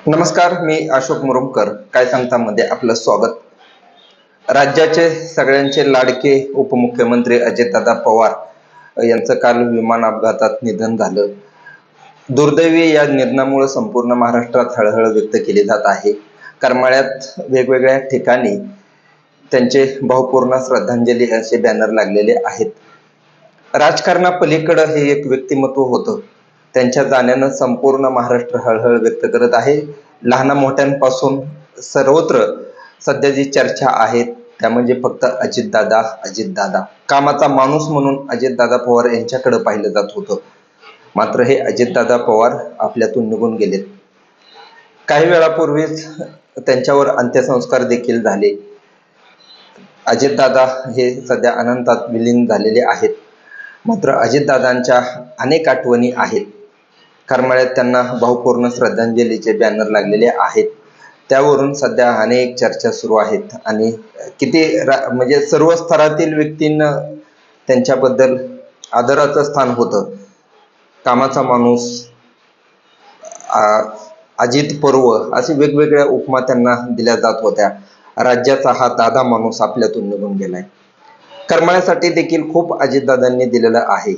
नमस्कार, मी अशोक मुरुमकर. काय सांगता मध्ये आपलं स्वागत. राज्याचे सगळ्यांचे लाडके उपमुख्यमंत्री अजितदादा पवार यांचं काल विमान अपघातात निधन झालं. दुर्दैवी या निधनामुळे संपूर्ण महाराष्ट्रात हळहळ व्यक्त केली जात आहे. करमाळ्यात वेगवेगळ्या ठिकाणी त्यांचे भावपूर्ण श्रद्धांजली असे बॅनर लागलेले आहेत. राजकारणापलीकडं हे एक व्यक्तिमत्व होतं. त्यांच्या जाण्यानं संपूर्ण महाराष्ट्र हळहळ व्यक्त करत आहे. लहान मोठ्यांपासून सर्वत्र सध्या जी चर्चा आहे त्या म्हणजे फक्त अजितदादा अजितदादा. कामाचा माणूस म्हणून अजितदादा पवार यांच्याकडे पाहिलं जात होतं. मात्र हे अजितदादा पवार आपल्यातून निघून गेलेत. काही वेळापूर्वीच त्यांच्यावर अंत्यसंस्कार देखील झाले. अजितदादा हे सध्या अनंतात विलीन झालेले आहेत. मात्र अजितदादांच्या अनेक आठवणी आहेत. करमाळ्यात त्यांना भावपूर्ण श्रद्धांजलीचे बॅनर लागलेले आहेत. त्यावरून सध्या अनेक चर्चा सुरू आहेत आणि किती म्हणजे सर्व स्तरातील व्यक्तींना त्यांच्याबद्दल आदराचं स्थान होतं. कामाचा माणूस, अजित पर्व असे वेगवेगळ्या उपमा त्यांना दिल्या जात होत्या. राज्याचा हा दादा माणूस आपल्यातून निघून गेलाय. करमाळ्यासाठी देखील खूप अजितदादांनी दिलेलं आहे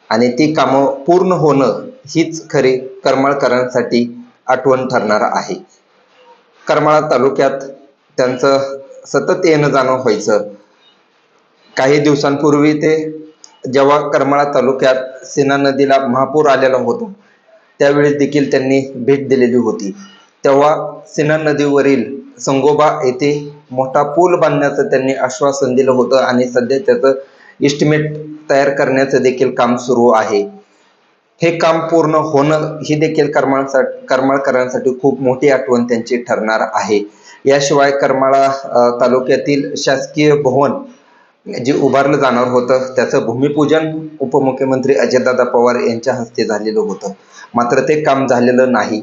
आणि ती कामं पूर्ण होणं हीच खरी करमाळकरांसाठी आठवण ठरणार आहे. करमाळा तालुक्यात त्यांचं सतत येणं जाणं व्हायचं. काही दिवसांपूर्वी ते जेव्हा करमाळा तालुक्यात सीना नदीला महापूर आलेला होता त्यावेळी देखील त्यांनी भेट दिलेली होती. तेव्हा सीना नदीवरील संगोबा येथे मोठा पूल बांधण्याचं त्यांनी आश्वासन दिलं होतं आणि सध्या त्याचं एस्टिमेट तयार करण्याचं देखील काम सुरू आहे. हे काम पूर्ण होणं ही देखील करमाळकरांसाठी खूप मोठी आठवण त्यांची ठरणार आहे. याशिवाय करमाळा तालुक्यातील शासकीय भवन जे उभारलं जाणार होतं त्याचं भूमिपूजन उपमुख्यमंत्री अजितदादा पवार यांच्या हस्ते झालेलं होतं. मात्र ते काम झालेलं नाही.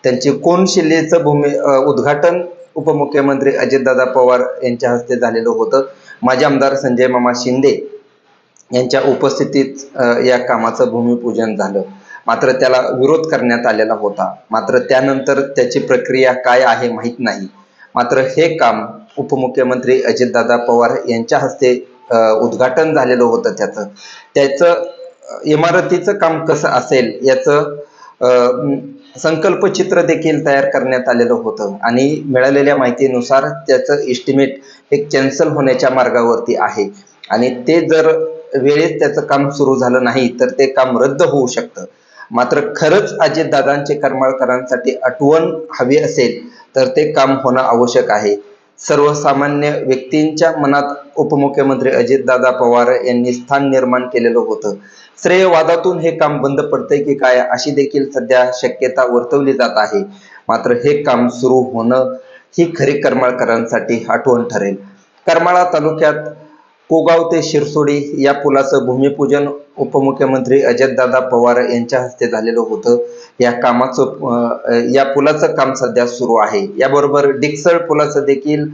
त्यांचे कोनशिलेचं उद्घाटन उपमुख्यमंत्री अजितदादा पवार यांच्या हस्ते झालेलं होतं. माजी आमदार संजय मामा शिंदे यांच्या उपस्थितीत या कामाचं भूमिपूजन झालं. मात्र त्याला विरोध करण्यात आलेला होता. मात्र त्यानंतर त्याची प्रक्रिया काय आहे माहीत नाही. मात्र हे काम उपमुख्यमंत्री अजितदादा पवार यांच्या हस्ते उद्घाटन झालेलं होतं. त्याचं इमारतीचं काम कसं असेल याचं संकल्पचित्र देखील तयार करण्यात आलेलं होतं आणि मिळालेल्या माहितीनुसार त्याचं एस्टिमेट हे कॅन्सल होण्याच्या मार्गावरती आहे आणि ते जर वेळेत त्याचं काम सुरू झालं नाही तर ते काम रद्द होऊ शकतं. मात्र खरंच अजितदादांचे करमाळकरांसाठी आठवण हवी असेल तर ते काम होणं आवश्यक आहे. सर्वसामान्य व्यक्तींच्या मनात उपमुख्यमंत्री अजितदादा पवार यांनी स्थान निर्माण केलेलं होतं. श्रेयवादातून हे काम बंद पडतंय की काय अशी देखील सध्या शक्यता वर्तवली जात आहे. मात्र हे काम सुरू होणं ही खरी करमाळकरांसाठी आठवण ठरेल. करमाळा तालुक्यात कोगाव ते शिरसोडी या पुलाचं भूमिपूजन उपमुख्यमंत्री अजितदादा पवार यांच्या हस्ते झालेलं होतं. या पुलाचं काम सध्या सुरू आहे. याबरोबर डिकसळ पुलाचं देखील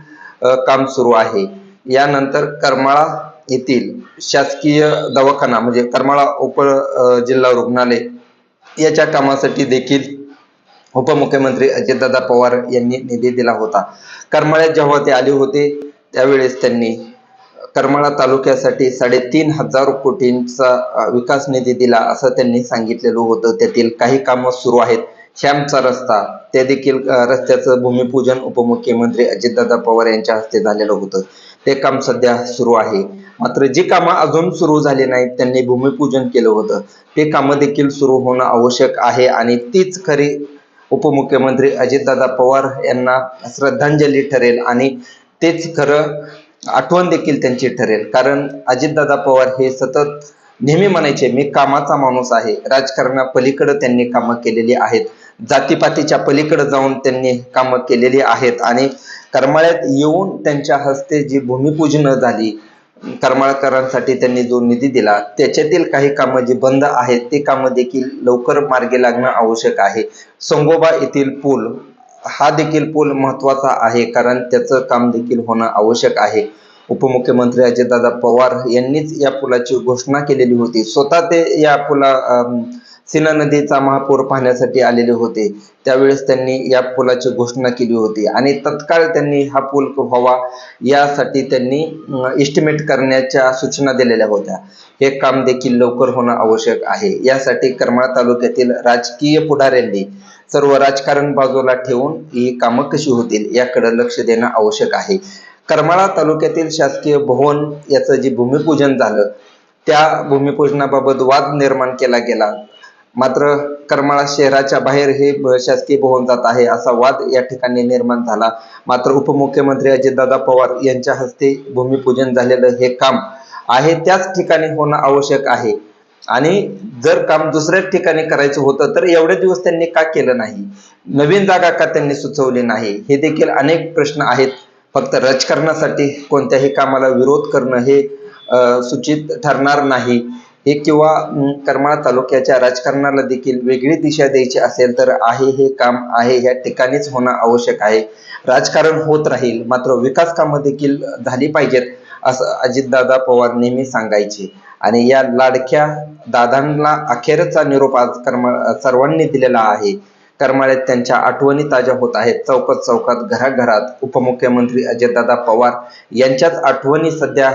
काम सुरू आहे. यानंतर करमाळा येथील शासकीय दवाखाना म्हणजे करमाळा उप जिल्हा रुग्णालय याच्या कामासाठी देखील उपमुख्यमंत्री अजितदादा पवार यांनी निधी दिला होता. करमाळ्यात जेव्हा ते आले होते त्यावेळेस त्यांनी करमाळा तालुक्यासाठी 3,500 कोटींचा विकास निधी दिला असं त्यांनी सांगितलेलं होतं. त्यातील काही कामं सुरू आहेत. श्यामचा रस्ता ते देखील रस्त्याचं भूमिपूजन उपमुख्यमंत्री अजितदादा पवार यांच्या हस्ते झालेलं होतं. ते काम सध्या सुरू आहे. मात्र जी कामं अजून सुरू झाली नाहीत त्यांनी भूमिपूजन केलं होतं ते कामं देखील सुरू होणं आवश्यक आहे आणि तीच खरी उपमुख्यमंत्री अजितदादा पवार यांना श्रद्धांजली ठरेल आणि तेच खरं आठवण देखील त्यांची ठरेल. कारण अजितदादा पवार हे सतत नेहमी म्हणायचे मी कामाचा माणूस आहे. राजकारणापलीकडे त्यांनी कामं केलेली आहेत. जातीपातीच्या पलीकडे जाऊन त्यांनी कामं केलेली आहेत आणि करमाळ्यात येऊन त्यांच्या हस्ते जी भूमिपूजन झाली, करमाळकरांसाठी त्यांनी जो निधी दिला त्याच्यातील काही कामं जी बंद आहेत ते कामं देखील लवकर मार्गी लागणं आवश्यक आहे. संगोबा येथील पूल हा देखील पूल महत्वाचा आहे कारण त्याचं काम देखील होणं आवश्यक आहे. उपमुख्यमंत्री अजितदादा पवार यांनीच या पुलाची घोषणा केलेली होती. स्वतः ते या सीना नदीचा महापूर पाहण्यासाठी आलेले होते, त्यावेळेस त्यांनी या पुलाची घोषणा केली होती आणि तत्काळ त्यांनी हा पूल व्हावा यासाठी त्यांनी एस्टिमेट करण्याच्या सूचना दिलेल्या होत्या. हे काम देखील लवकर होणं आवश्यक आहे. यासाठी करमाळा तालुक्यातील राजकीय पुढाऱ्यांनी सर्व राजकारण बाजूला ठेवून ही कामं कशी होतील याकडे लक्ष देणं आवश्यक आहे. करमाळा तालुक्यातील शासकीय भवन याचं जे भूमिपूजन झालं, त्या भूमिपूजनाबाबत वाद निर्माण केला गेला. मात्र करमाळा शहराच्या बाहेर हे शासकीय भवन जात आहे असा वाद या ठिकाणी निर्माण झाला. मात्र उपमुख्यमंत्री अजितदादा पवार यांच्या हस्ते भूमिपूजन झालेलं हे काम आहे त्याच ठिकाणी होणं आवश्यक आहे. आणि जर काम दुसऱ्याच ठिकाणी करायचं होतं तर एवढे दिवस त्यांनी का केलं नाही, नवीन जागा का त्यांनी सुचवली नाही, हे देखील अनेक प्रश्न आहेत. फक्त राजकारणासाठी कोणत्याही कामाला विरोध करणं हे सूचित ठरणार नाही. हे किंवा करमाळा तालुक्याच्या राजकारणाला देखील वेगळी दिशा द्यायची असेल तर आहे हे काम आहे या ठिकाणीच होणं आवश्यक आहे. राजकारण होत राहील मात्र विकास कामं देखील झाली पाहिजेत असं अजितदादा पवार नेहमी सांगायचे. आणि या लाडक्या दादांना अखेरचा निरोप आज सर्वांनी दिलेला आहे. करमाळ्यात त्यांच्या आठवणी ताज्या होत आहेत. चौकात चौकात घराघरात उपमुख्यमंत्री अजितदादा पवार यांच्याच आठवणी सध्या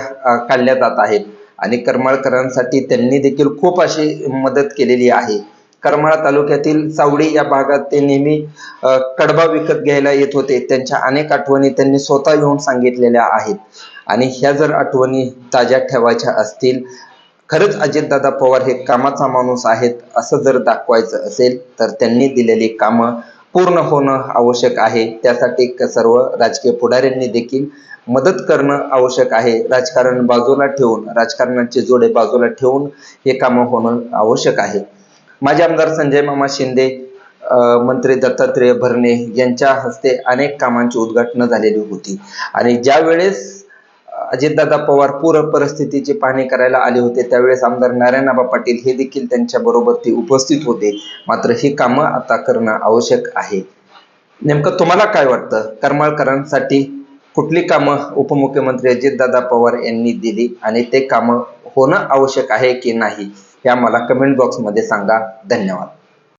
काढल्या जात आहेत आणि करमाळकरांसाठी त्यांनी देखील खूप अशी मदत केलेली आहे. करमाळा तालुक्यातील सावडी या भागात ते नेहमी कडबा विकत घ्यायला येत होते. त्यांच्या अनेक आठवणी त्यांनी स्वतः येऊन सांगितलेल्या आहेत आणि ह्या जर आठवणी ताज्या ठेवायच्या असतील, खरंच अजितदादा पवार हे कामाचा माणूस आहेत असं जर दाखवायचं असेल तर त्यांनी दिलेली कामं पूर्ण होणं आवश्यक आहे. त्यासाठी सर्व राजकीय पुढाऱ्यांनी देखील मदत करणं आवश्यक आहे. राजकारण बाजूला ठेवून, राजकारणाचे जोडे बाजूला ठेवून हे कामं होणं आवश्यक आहे. माजी आमदार संजय मामा शिंदे, मंत्री दत्तात्रय भरणे यांच्या हस्ते अनेक कामांची उद्घाटनं झालेली होती आणि ज्या वेळेस अजितदादा पवार पूर परिस्थितीची पाहणी करायला आले होते त्यावेळेस आमदार नारायणआबा पाटील हे देखील त्यांच्या बरोबर ते उपस्थित होते. मात्र ही कामं आता करणं आवश्यक आहे. नेमकं तुम्हाला काय वाटतं, करमाळकरांसाठी कुठली कामं उपमुख्यमंत्री अजितदादा पवार यांनी दिली आणि ते कामं होणं आवश्यक आहे की नाही हे आम्हाला कमेंट बॉक्समध्ये सांगा. धन्यवाद.